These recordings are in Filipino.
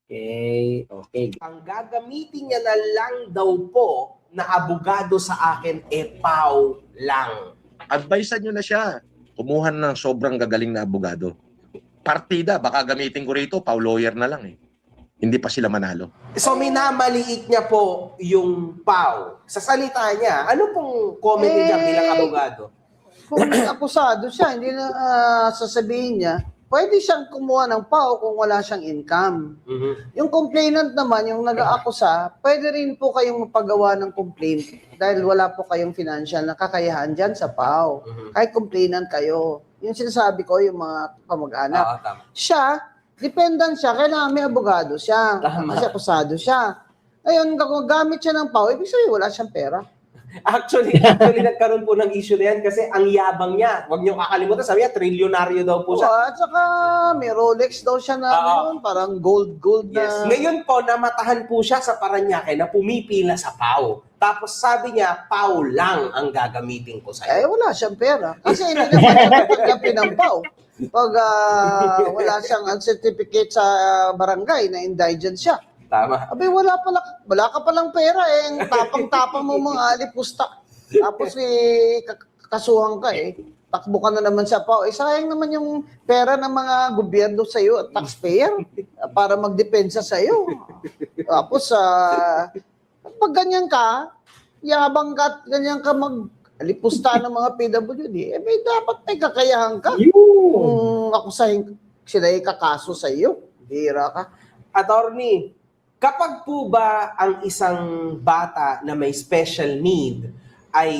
Okay, okay. Ang gagamitin niya na lang daw po na abogado sa akin, pau lang. Advisean nyo na siya. Kumuha ng sobrang gagaling na abogado. Partida, baka gamitin ko rito, pau lawyer na lang eh. Hindi pa sila manalo. So minamaliit niya po yung pau. Sa salita niya, ano pong comment niya bilang abogado? Kung akusado siya, hindi na sasabihin niya, pwede siyang kumuha ng PAO kung wala siyang income. Yung complainant naman, yung nag-aakusa, pwede rin po kayong mapagawa ng complaint dahil wala po kayong financial na kakayahan dyan sa PAO. Kahit complainant kayo. Yung sinasabi ko, yung mga kamag-anak. Tama. Siya, dependent siya, kailangan may abogado siya. Tama. Kasi akusado siya. Ngayon, kung gamit siya ng PAO, ibig sabihin wala siyang pera. Actually, nagkaroon po ng issue na yan kasi ang yabang niya. Huwag niyo kakalimutan, sabi niya, trilyonaryo daw po siya. At saka may Rolex daw siya na yun, parang gold na. Yes. Ngayon po, namatahan po siya sa Paranaque na pumipila sa PAO. Tapos sabi niya, PAO lang ang gagamitin ko sa'yo. Eh, wala siyang pera. Kasi hindi naman siya tatanggapin ng PAO. Pag wala siyang certificate sa barangay na indigent siya. Tama. Abay, wala ka palang pera eh. Ang tapang-tapang mo mga alipusta. Tapos kasuhan ka eh. Takbo ka na naman sa PAO. Eh, sayang naman yung pera ng mga gobyerno sa iyo at taxpayer para magdepensa sa iyo. Tapos, pag ganyan ka, yabang ka at ganyan ka alipusta ng mga PWD, eh, may dapat may kakayahan ka. Kung akusahin sila ikakaso sa iyo, hira ka. Attorney, kapag po ba ang isang bata na may special need ay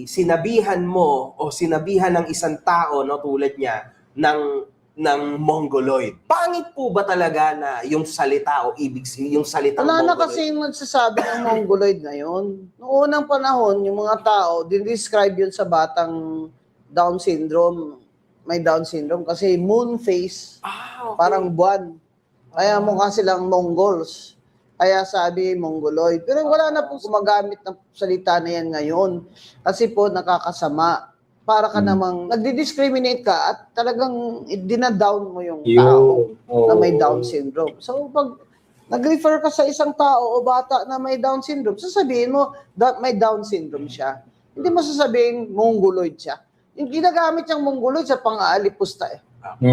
sinabihan mo o sinabihan ng isang tao no tulad niya ng mongoloid, pangit po ba talaga na yung salita o ibig sabihin yung salitang Wala na mongoloid? kasi yung nagsasabi ng mongoloid ngayon. Noong unang panahon, yung mga tao, din-describe yun sa batang Down syndrome. May Down syndrome kasi moon face, Okay. parang buwan. Kaya mukha silang Mongols. Kaya sabi mongoloid. Pero wala na po gumagamit ng salita na yan ngayon. Kasi po nakakasama. Para ka namang nagdi-discriminate ka at talagang dinadown mo yung tao na may Down syndrome. So pag nag-refer ka sa isang tao o bata na may Down syndrome, sasabihin mo may Down syndrome siya. Hindi mo sasabihin mongoloid siya. Yung ginagamit niyang mongoloid sa pang-aalipusta eh.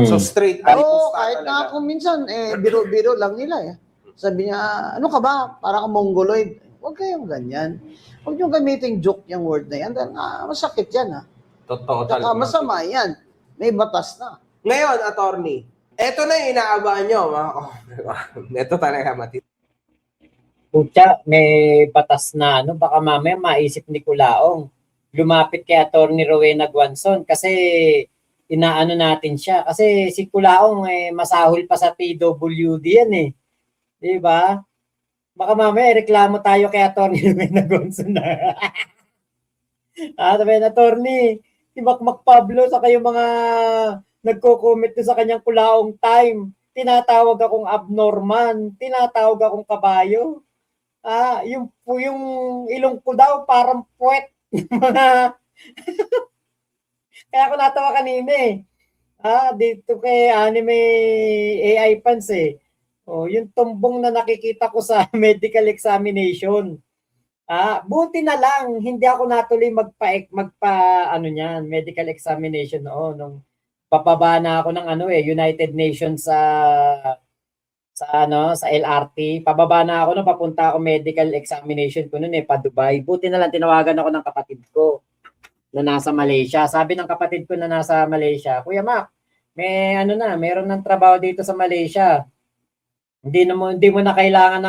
So straight Oo, alipusta kahit talaga. na kung minsan, biro-biro lang nila eh. Sabi niya, ano ka ba? Para kang mongoloid. Huwag kayong ganyan. Huwag niyong gamitin joke yung word na yan. Dahil masakit yan ha. Totoo Saka talaga. masama yan. May batas na. Ngayon, attorney, eto na yung inaabahan nyo. Ito talaga matindi. Pucha, may batas na baka mamaya maisip ni Culaong. Lumapit kay Attorney Rowena Guanzon kasi inaano natin siya. Kasi si Culaong masahol pa sa PWD yan eh. Di ba? Baka mamaya reklamo tayo kay Attorney Rowena Guanzon na. Sabi na, Attorney, si Macmac Pablo sa kayo mga nagko-comment sa kanyang Culaong time. Tinatawag akong abnormal, tinatawag akong kabayo. Yung ilong ko daw parang puwet. Kaya ako natawa kanina eh. Dito kay Anime AI Fans eh. Yung tumbong na nakikita ko sa medical examination. Buti na lang hindi ako natuloy medical examination noon nung papaba na ako ng United Nations sa LRT. Pababa na ako nung papunta ako medical examination ko noon pa Dubai. Buti na lang tinawagan ako ng kapatid ko na nasa Malaysia. Sabi ng kapatid ko na nasa Malaysia, Kuya Mac, meron ng trabaho dito sa Malaysia. Hindi mo na kailangan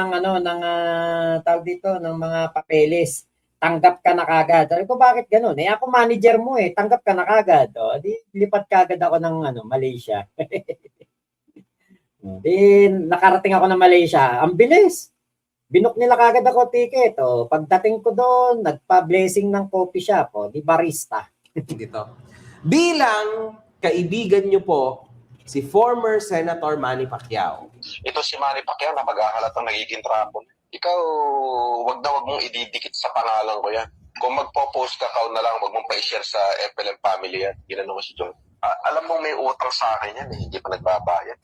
tawag dito ng mga papeles. Tanggap ka na kagad. Sabi ko, bakit gano'n? Ako manager mo tanggap ka na kagad. Di lipat kagad ako ng Malaysia. Di nakarating ako ng Malaysia. Ang bilis. Binook nila kagad ako ticket. Pagdating ko doon, nagpa-blessing ng coffee shop. Di barista. Dito. Bilang kaibigan nyo po, si former Senator Manny Pacquiao. Ito si Manny Pacquiao na mag-ahalatang nagiging trapon. Ikaw, wag mong ididikit sa pangalan ko yan. Kung magpo-post ka na lang, wag mong pa-share sa FLM family yan. Ginano mo si John. Alam mong may utang sa akin yan hindi pa nagbabayad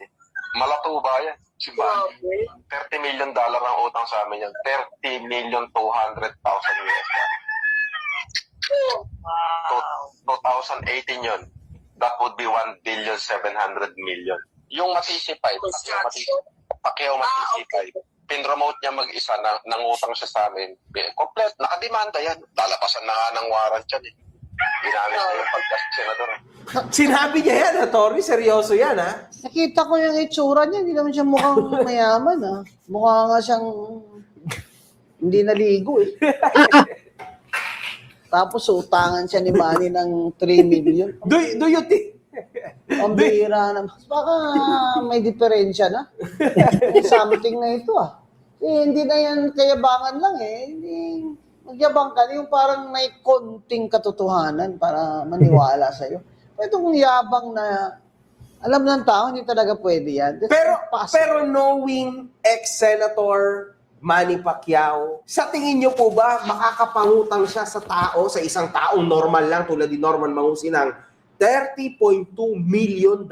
Malatuba yan. Si Manny. $30 million ang utang sa amin yan. 30,200,000 US. 2018 yun. That would be 1,700,000,000. Yung matisipay, Pacquiao matisipay, pinromote niya mag-isa na nangutang siya sa amin. Complete, nakademanda yan. Lalabasan na nga ng warrant yan eh. Ginamit niya yung pagka-senador. Sinabi niya yan, attorney. Seryoso yan, ha? Nakita ko yung itsura niya, hindi naman siya mukhang mayaman, ha? Mukha nga siyang hindi naligo, eh. Tapos utangan siya ni Manny ng 3 million. Do you think? Ang bihira na. Baka may diferensya na. May something na ito, ah. Hindi na yan kayabangan lang, eh. Hindi, magyabang ka, yung parang may konting katotohanan para maniwala sa'yo. Itong yabang na alam ng tao, hindi talaga pwede yan. Pero knowing ex-senator Manny Pacquiao, sa tingin niyo po ba makakapangutang siya sa tao, sa isang taong normal lang tulad ni Norman Mangusinang, $30.2 million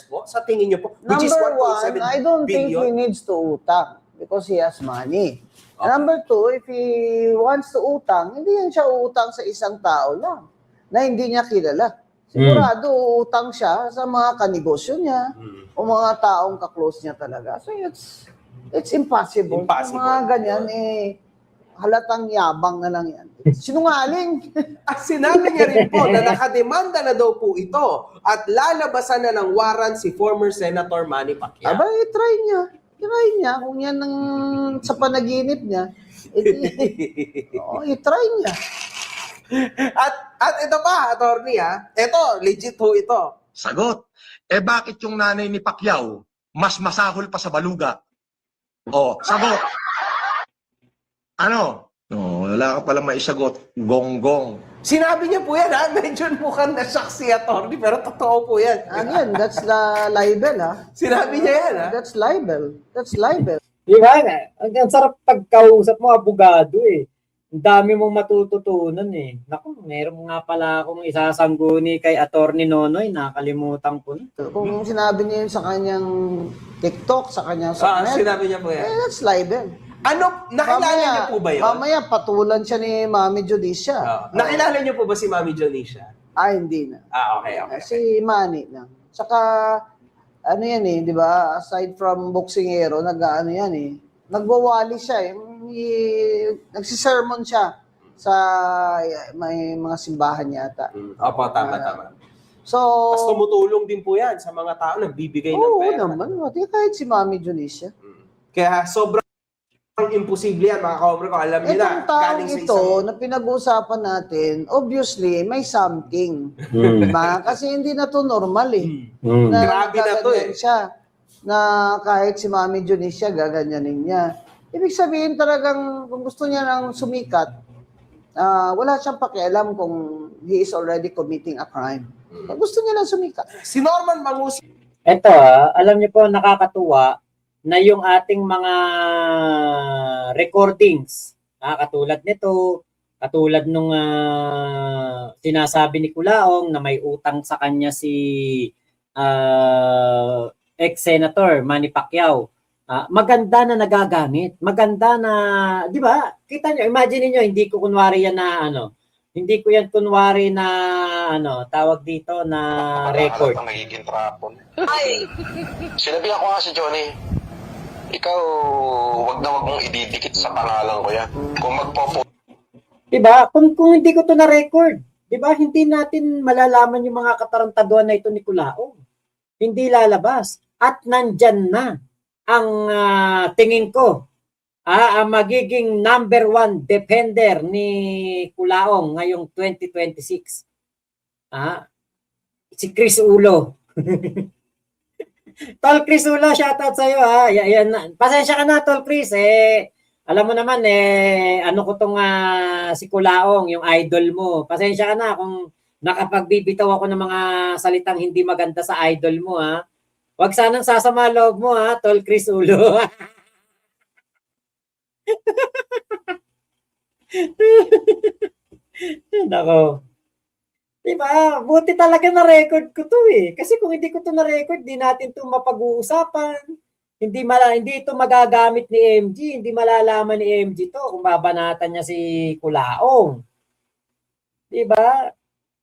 po? Sa tingin niyo po? Which is Number 1.7 one, I don't think he billion? needs to utang because he has money. Okay. Number two, if he wants to utang, hindi yan siya utang sa isang tao lang na hindi niya kilala. Sigurado utang siya sa mga kanegosyo niya o mga taong kaklose niya talaga. So it's impossible. Impossible. Mga ganyan, halatang yabang na lang yan. Sinungaling. At sinabi niya rin po na nakademanda na daw po ito at lalabasan na ng warrant si former Senator Manny Pacquiao. Aba, try niya. Try niya. Kung yan ang sa panaginip niya, i-try niya. At ito pa, attorney, ha? Ito, legit ho ito. Sagot. Bakit yung nanay ni Pacquiao mas masahol pa sa baluga? Sagot. Ano? Wala ka palang maisagot. Gonggong. Sinabi niya po yan, ha? Medyo mukhang na-shock si attorney, pero totoo po yan. Again, that's the libel, ha? Sinabi niya yan, ha? That's libel. That's libel. Di ba? Ang sarap pagkausap mo, abogado eh. Ang dami mong matututunan eh. Naku, meron nga pala akong isasangguni kay Attorney Nonoy, nakalimutan ko na. Kung sinabi niya yun sa kanyang TikTok, sa kanyang subnet, Sinabi niya po yan. that's libel. Ano, nakilala niyo po ba yun? Mamaya, patulan siya ni Mami Judicia. Nakilala niyo po ba si Mami Jonisha? Hindi na. Okay. Si Manny na. Saka, ano yan eh, di ba? Aside from boksingero, nag-ano yan eh. Nagwawali siya eh. Nagsisermon siya sa may mga simbahan yata. Opo, tama. So, Tapos tumutulong din po yan sa mga tao, nagbibigay ng oo pera. naman. Kahit si Mami Judicia. Kaya sobrang imposible yan, mga kaobra ko. Alam niyo na, Itong taong galing sa ito isang... na pinag-uusapan natin, obviously, may something. Diba? Kasi hindi na to normal eh. Grabe na to gaganyan siya, na kahit si Mami Judicia, gaganyanin niya. Ibig sabihin talagang, kung gusto niya nang sumikat, wala siyang pakialam kung he is already committing a crime. Gusto niya lang sumikat. Si Norman Mangusinang, Ito alam niyo po, nakakatuwa na yung ating mga recordings, katulad nito, katulad nung sinasabi ni Culaong na may utang sa kanya si ex-senator Manny Pacquiao. Maganda na nagagamit. Maganda na, di ba? Kita nyo, imagine niyo, hindi ko kunwari yan na hindi ko yan kunwari na tawag dito na record. Ang nagiging trapon. Sinabihan ko nga si Johnny, ikaw, wag mong ididikit sa pangalan ko yan. Kung magpo-post Diba? Kung hindi ko to na-record, diba? Hindi natin malalaman yung mga katarantaduan na ito ni Culaong. Hindi lalabas. At nandyan na ang tingin ko, ang magiging number 1 defender ni Culaong ngayong 2026. Si Chris Ulo. Tol Chris Ulo, shoutout sa'yo ha. Yan, pasensya ka na, Tol Chris. Alam mo naman ano ko tong si Culaong, yung idol mo. Pasensya ka na kung nakapagbibitaw ako ng mga salitang hindi maganda sa idol mo ha. Huwag sanang sasama loob mo ha, Tol Chris Ulo. Nako. Diba? Buti talaga na-record ko to eh. Kasi kung hindi ko to na-record, di natin to mapag-uusapan. Hindi ito magagamit ni MG. Hindi malalaman ni MG to kung babanatan niya si Kulaong. Diba?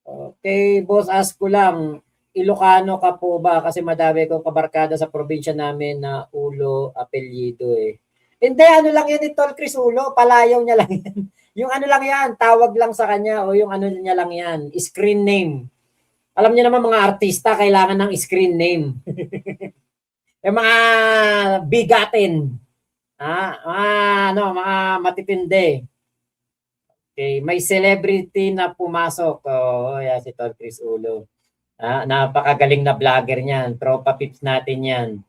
Okay, boss, ask ko lang, Ilocano ka po ba? Kasi madami kong kabarkada sa probinsya namin na Ulo apelyido eh. Hindi, ano lang yan ni Tol Chris Ulo, palayaw niya lang yan. Yung ano lang yan, tawag lang sa kanya o yung ano niya lang yan, screen name. Alam niyo naman mga artista, kailangan ng screen name. Yung mga bigatin. Mga matitindi. Okay, may celebrity na pumasok. Yan si Tol Chris Ulo. Napakagaling na vlogger niyan. Tropa pips natin yan.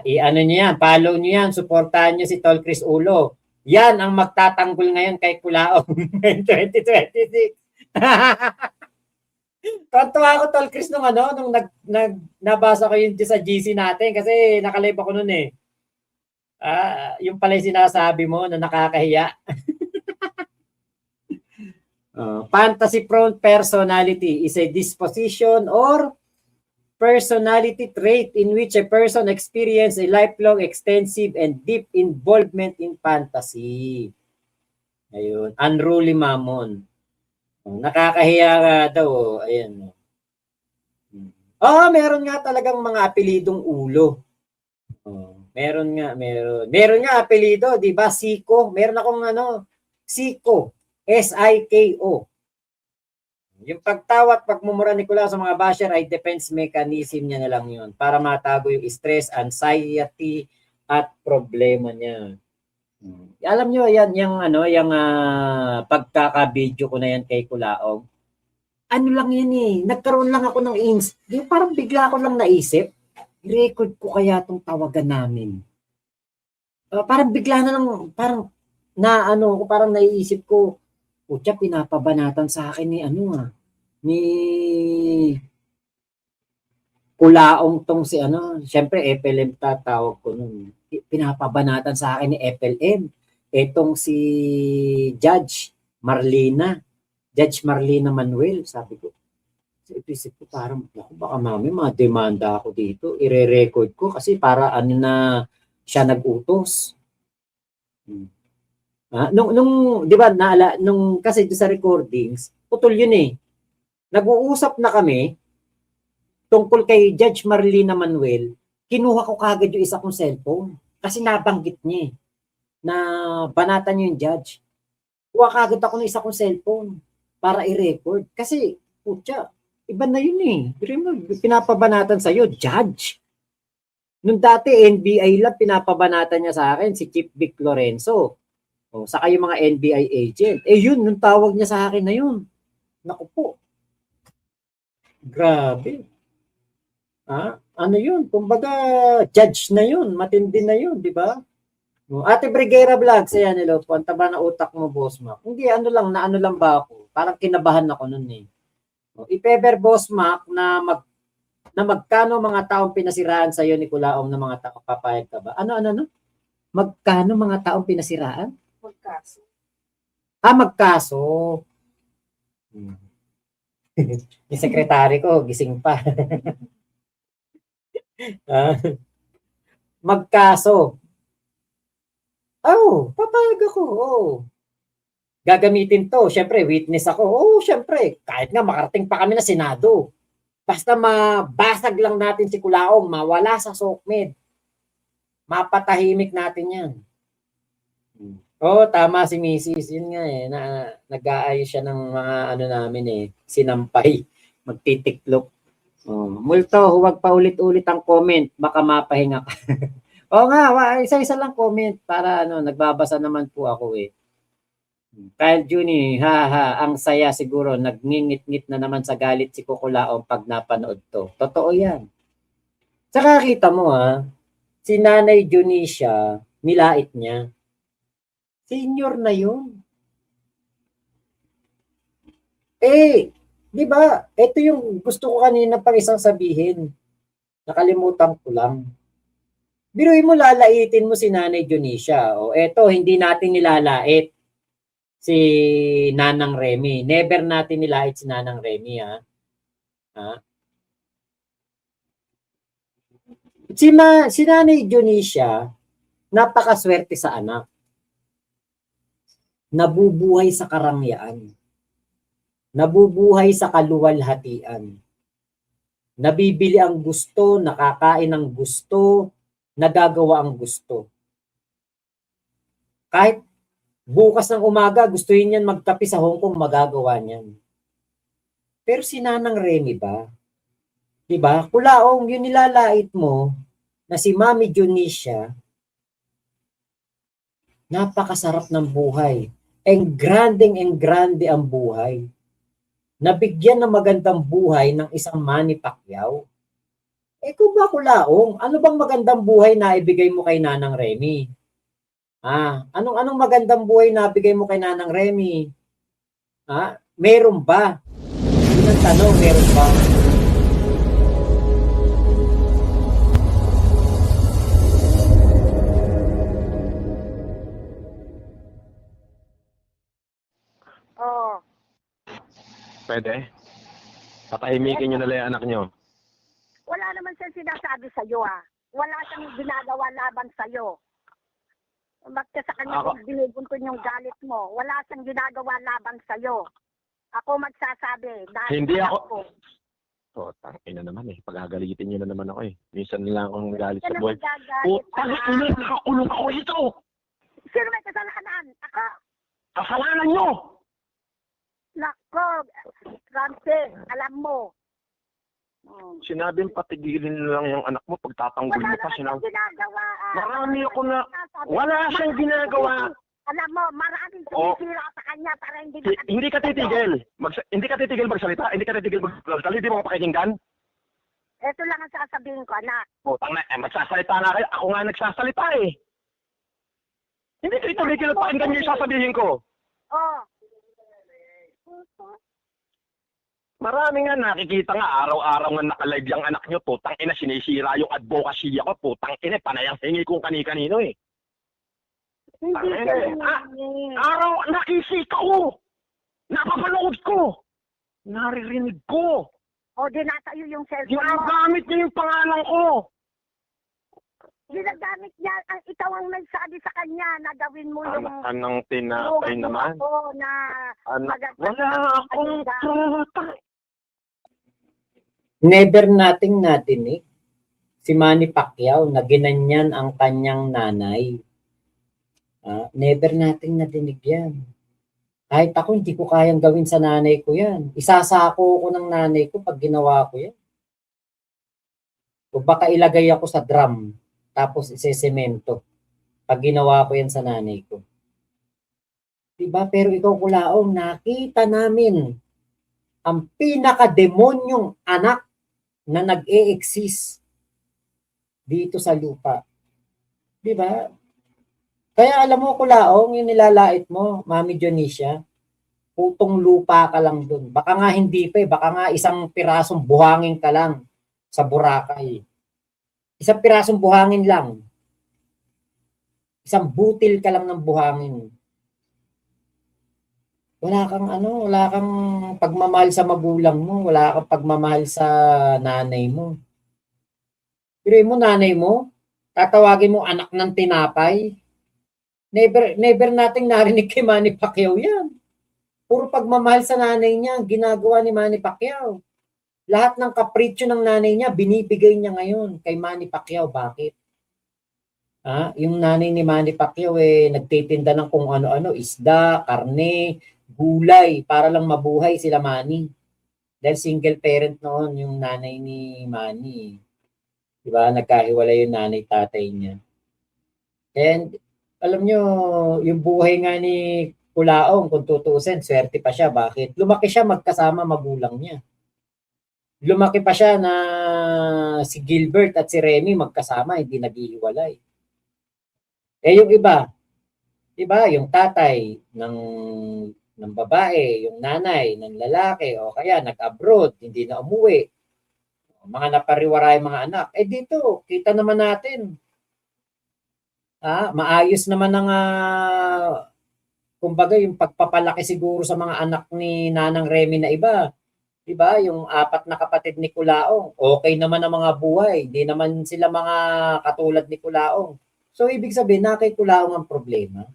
I-ano niyo yan, follow niyo yan, supportahan niyo si Tol Chris Ulo. Yan ang magtatanggol ngayon kay Kulaong 2026. Tuwa ako Tol Chris nung nabasa ko yun sa GC natin kasi nakalive ako nun eh. Yung pala yung sinasabi mo na nakakahiya. Fantasy-prone personality is a disposition or personality trait in which a person experiences a lifelong, extensive, and deep involvement in fantasy. Ayun. Unruly Mammon. Nakakahiya nga daw. Ayan. Meron nga talagang mga apelidong ulo. Meron nga. Meron nga apelido, di ba? Siko. Meron akong Siko. S-I-K-O. Yung pagtawa at pagmumura ni Kulaong sa mga basher ay defense mechanism niya na lang yun para matago yung stress, anxiety, at problema niya. Alam nyo, yan, yung pagkaka-video ko na yan kay Kulaong. Ano lang yan eh, nagkaroon lang ako ng parang bigla ko lang naisip, record ko kaya itong tawagan namin. Parang bigla na lang, parang naiisip ko, putya, pinapabanatan sa akin ni Kulaong tong syempre FLM tatawag ko nun. Pinapabanatan sa akin ni FLM. Etong si Judge Marlena Manuel, sabi ko. Sa isip ko parang, baka mami, demanda ako dito. Ire-record ko kasi para na siya nag-utos. Nung 'di ba nung kasi sa recordings, putol yun eh. Nag-uusap na kami tungkol kay Judge Marlena Manuel, kinuha ko kagad yung isa kong cellphone kasi nabanggit niya na banatan niyo yung judge. Kuha kagad ako ng isa kong cellphone para i-record kasi putya, iba na yun eh. Pinapabanatan sa'yo, judge. Nung dati NBI lang pinapabanatan niya sa akin si Chief Vic Lorenzo. Saka yung mga NBI agent. Yun, nung tawag niya sa akin na yun. Naku po. Grabe. Ano yun? Kumbaga, judge na yun. Matindi na yun, di ba? Ate Brigera Vlogs, ayan, hello po. Ang taba na utak mo, Boss Mac. Hindi, ano lang ba ako? Parang kinabahan ako nun eh. If ever, Boss Mac, na magkano mga taong pinasiraan sa'yo ni Kulaong na mga tao, papayag ka ba? Ano? Magkano mga taong pinasiraan? Magkaso. Magkaso. Yung sekretary ko, gising pa. Magkaso. Papayag ako. Gagamitin to. Siyempre, witness ako. Siyempre, kahit nga makarating pa kami na Senado. Basta mabasag lang natin si Kulaong, mawala sa SOCMED. Mapatahimik natin yan. Tama si Mrs. Yun nga eh, nag-aayos siya ng mga namin sinampay, magtitiklop. Multo, huwag pa ulit-ulit ang comment, baka mapahinga ka. Isa-isa lang comment para nagbabasa naman po ako eh. Kyle Juni, ang saya siguro, nagngingit-ngit na naman sa galit si Kulaong pag napanood to. Totoo yan. Saka kita mo si Nanay Junisha, nilait niya. Senior na yun. Di ba? Ito yung gusto ko kanina pang isang sabihin. Nakalimutan ko lang. Biruin mo, lalaitin mo si Nanay Junisha. Eto, hindi natin nilalait. si Nanang Remy. Never natin nilait si Nanang Remy, ha? Ha? Si Nanay Dionisio, napakaswerte sa anak. Nabubuhay sa karangyaan. Nabubuhay sa kaluwalhatian. Nabibili ang gusto, nakakain ang gusto, nagagawa ang gusto. Kahit bukas ng umaga, gustuhin niyan magkape sa Hong Kong, magagawa niyan. Pero si Nanang Remy ba? Diba? Kulaong, yun nilalait mo na si Mami Dionisio, napakasarap ng buhay. Engrande ang buhay. Nabigyan ng magandang buhay ng isang Manny Pacquiao. Kung ba kulaong, ano bang magandang buhay na ibigay mo kay Nanang Remy? Anong magandang buhay na ibigay mo kay Nanang Remy? Meron ba? Yun ang tanong, meron ba? Oo. Pwede? Patahimikin nyo na lang yung anak nyo. Wala naman siyang sinasabi sa'yo, ha. Wala siyang ginagawa laban sa'yo. Bakit sa kanya Ako- kung binibunton yung galit mo? Wala siyang ginagawa laban sa'yo. Ako magsasabi. Dahil Hindi anak ako- ko. Oh, tangina naman eh. Pagagalitin nyo na naman ako eh. Minsan lang akong galit Yan sa ang buhay. magagalit. Putang ina, nakakulong ako ito! Sino may kasalanan? Ako. Kasalanan nyo! Nako. Ramsey, alam mo. Sinabing patigilin na lang yung anak mo pagtatanggol Wala mo pa. naman siyang ginagawa. Marami ako na... Sinasabi. Wala siyang ginagawa. Alam mo, maraming Oh. sumisira sa kanya para hindi Hindi ka titigil. Hindi ka titigil magsalita. Hindi ka titigil magsalita. Hindi mo pakikinggan. Ito lang ang sasabihin ko, anak. Putang na, magsasalita na kayo. Ako nga nagsasalita eh. Hindi ko itumigil at pakinggan nyo yung sasabihin ko. Oh. Marami nga nakikita nga araw-araw nga nakalive yung anak nyo. Putang ina, sinisira yung advocacy ko. Putang ina, panayang hingi kong kani-kanino eh. Hindi Tangina, ganun. Araw, nakisita ko. Napapanood ko. Naririnig ko. O, dinatayo yung cellphone mo. Ginagamit niya yung pangalan ko. Ginagamit niya. Ikaw ang nagsabi sa kanya na gawin mo yung... Anong tinapay yung naman? ako na Wala akong putang. Never nating natinig si Manny Pacquiao na ginanyan ang kanyang nanay. Never nating nadinig yan. Kahit ako, hindi ko kayang gawin sa nanay ko yan. Isasako ko ng nanay ko pag ginawa ko yan. O baka ilagay ako sa drum, tapos isesemento pag ginawa ko yan sa nanay ko. Diba? Pero ikaw, Kulaong, nakita namin ang pinaka-demonyong anak na nag-e-exist dito sa lupa. Diba? Kaya alam mo, Kulaong, yung nilalait mo, Mami Dionisio, putong lupa ka lang dun. Baka nga hindi pa eh. Baka nga isang pirasong buhangin ka lang sa Boracay. Isang pirasong buhangin lang. Isang butil ka lang ng buhangin. Wala kang pagmamahal sa magulang mo, wala kang pagmamahal sa nanay mo. Pero mo nanay mo, tatawagin mo anak ng tinapay. Never nating narinig kay Manny Pacquiao yan. Puro pagmamahal sa nanay niya, ginagawa ni Manny Pacquiao. Lahat ng kapritsyo ng nanay niya, binibigay niya ngayon kay Manny Pacquiao. Bakit? Yung nanay ni Manny Pacquiao nagtitinda ng kung ano-ano, isda, karne, gulay, para lang mabuhay sila Manny. Dahil single parent noon yung nanay ni Manny. Diba? Nagkahiwalay yung nanay tatay niya. And alam nyo, yung buhay nga ni Kulaong, kung tutuusin, swerte pa siya. Bakit? Lumaki siya magkasama magulang niya. Lumaki pa siya na si Gilbert at si Remy magkasama, hindi naghihiwalay. Yung iba, yung tatay ng babae, yung nanay ng lalaki, o kaya nag-abroad, hindi na umuwi. Mga napariwaray mga anak. Dito, kita naman natin. Maayos naman ang kumbaga yung pagpapalaki siguro sa mga anak ni Nanang Remy na iba, 'di ba? Yung 4 na kapatid ni Kulaong, okay naman ang mga buhay, hindi naman sila mga katulad ni Kulaong. So ibig sabihin na kay Kulaong ang problema.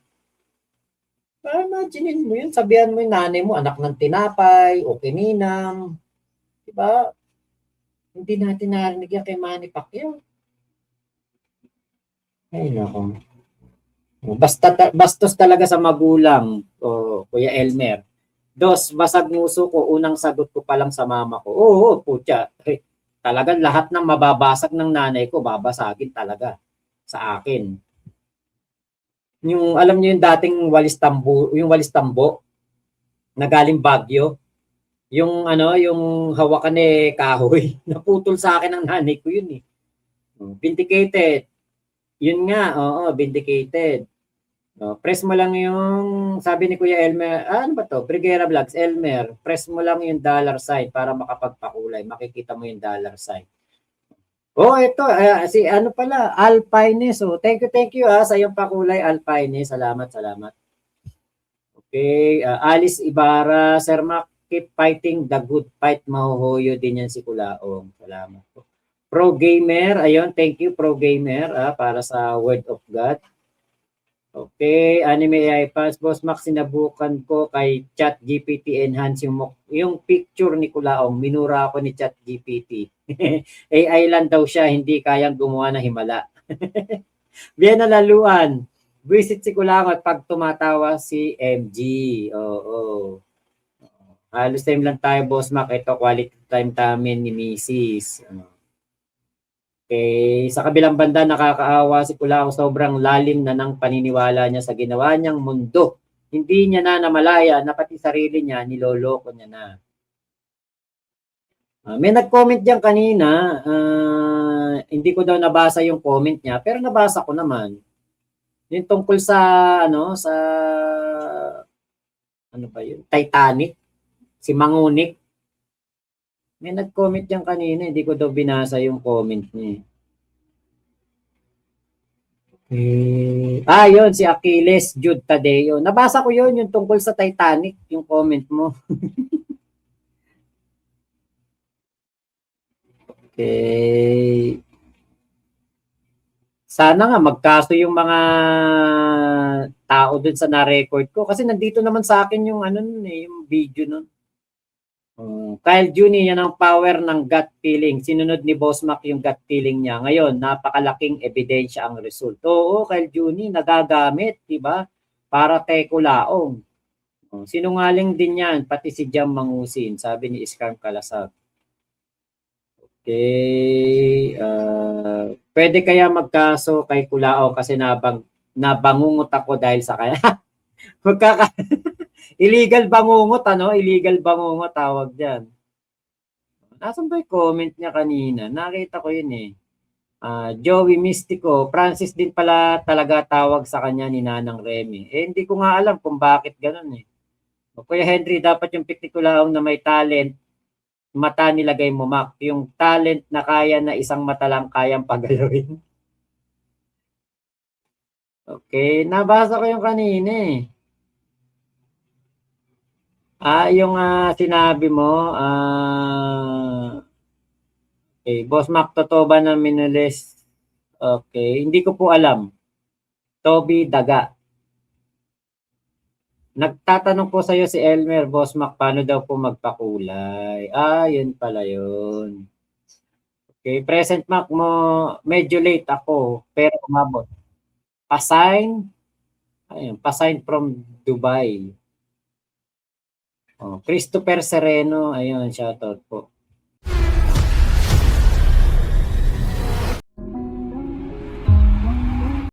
Imagine mo yun, sabihan mo yung nanay mo, anak ng tinapay, o kininam, 'di ba? Hindi natin narinig yan kay Manny Pacquiao. Ay, nako. Bastos talaga sa magulang, Kuya Elmer. Dos, basag nguso ko, unang sagot ko pa lang sa mama ko. Oo, putya. Talagang lahat ng mababasag ng nanay ko, babasagin talaga sa akin. Yung, alam niyo yung dating walis tambo, na galing Baguio. Yung yung hawakan kahoy, naputol sa akin ng nanay ko yun eh. Vindicated. Yun nga, oo, vindicated. Press mo lang yung, sabi ni Kuya Elmer, ano ba to? Brigera Vlogs, Elmer, press mo lang yung dollar sign para makapagpakulay. Makikita mo yung dollar sign. Oh, ito, si ano pala, Alpine. So, thank you sa iyong pakulay, Alpine. Salamat. Okay, Alice Ibarra, Sir Mac, keep fighting the good fight. Mahuhuyo din yan si Kulaong. Salamat po. Pro Gamer, ayun, thank you Pro Gamer para sa Word of God. Okay, Anime AI Pass, Boss Max, sinabukan ko kay ChatGPT enhance yung picture ni Kulaong. Minura ako ni ChatGPT. AI lang daw siya, hindi kayang gumawa ng himala. Bien Laluan, visit si Kulaong at pag tumatawa si MG. Oo. Halos time lang tayo, Boss Mac. Ito, quality time namin ni Mrs. Okay, sa kabilang banda, nakakaawa si Kulaong, sobrang lalim na ng paniniwala niya sa ginawa niyang mundo. Hindi niya na namalaya na pati sarili niya, niloloko niya na. May nag-comment diyan kanina, hindi ko daw nabasa yung comment niya, pero nabasa ko naman. Yung tungkol sa, ano ba yun? Titanic, si Mangunik. May nag-comment diyan kanina, hindi ko daw binasa yung comment niya. Yun, si Achilles Jude Tadeo. Nabasa ko yun, yung tungkol sa Titanic, yung comment mo. Okay. Sana nga magkaso yung mga tao dun sa na-record ko. Kasi nandito naman sa akin yung yung video nun. Kyle Juni, yan ang power ng gut feeling. Sinunod ni Boss Mac yung gut feeling niya. Ngayon, napakalaking ebidensya ang result. Oo, Kyle Juni, nagagamit, di ba? Para kay Kulaong. Sinungaling din yan, pati si Jam Mangusin, sabi ni Iskam Kalasag. Okay. Pwede kaya magkaso kay Kulaong kasi nabangungot ako dahil sa kaya. Illegal bangungot, Illegal bangungot tawag diyan. Nasaan ba yung comment niya kanina? Nakita ko yun eh. Joey Mystico, Francis din pala talaga tawag sa kanya ni Nanang Remy. Hindi ko nga alam kung bakit ganun eh. Kuya Henry, dapat yung pick ni Kulaong na may talent, mata nilagay mo, Mac. Yung talent na kaya na isang mata lang kayang pagalawin. Okay, nabasa ko yung kanina eh. Yung sinabi mo, okay, Boss Mac, totoo ba na minulis? Okay, hindi ko po alam. Toby Daga. Nagtatanong po sa iyo si Elmer, Boss Mac, paano daw po magpakulay? Yun pala yun. Okay, present Mac mo, medyo late ako, pero umabot. Pasign, ayun, pasign from Dubai. Christopher Sereno, ayun, shoutout po.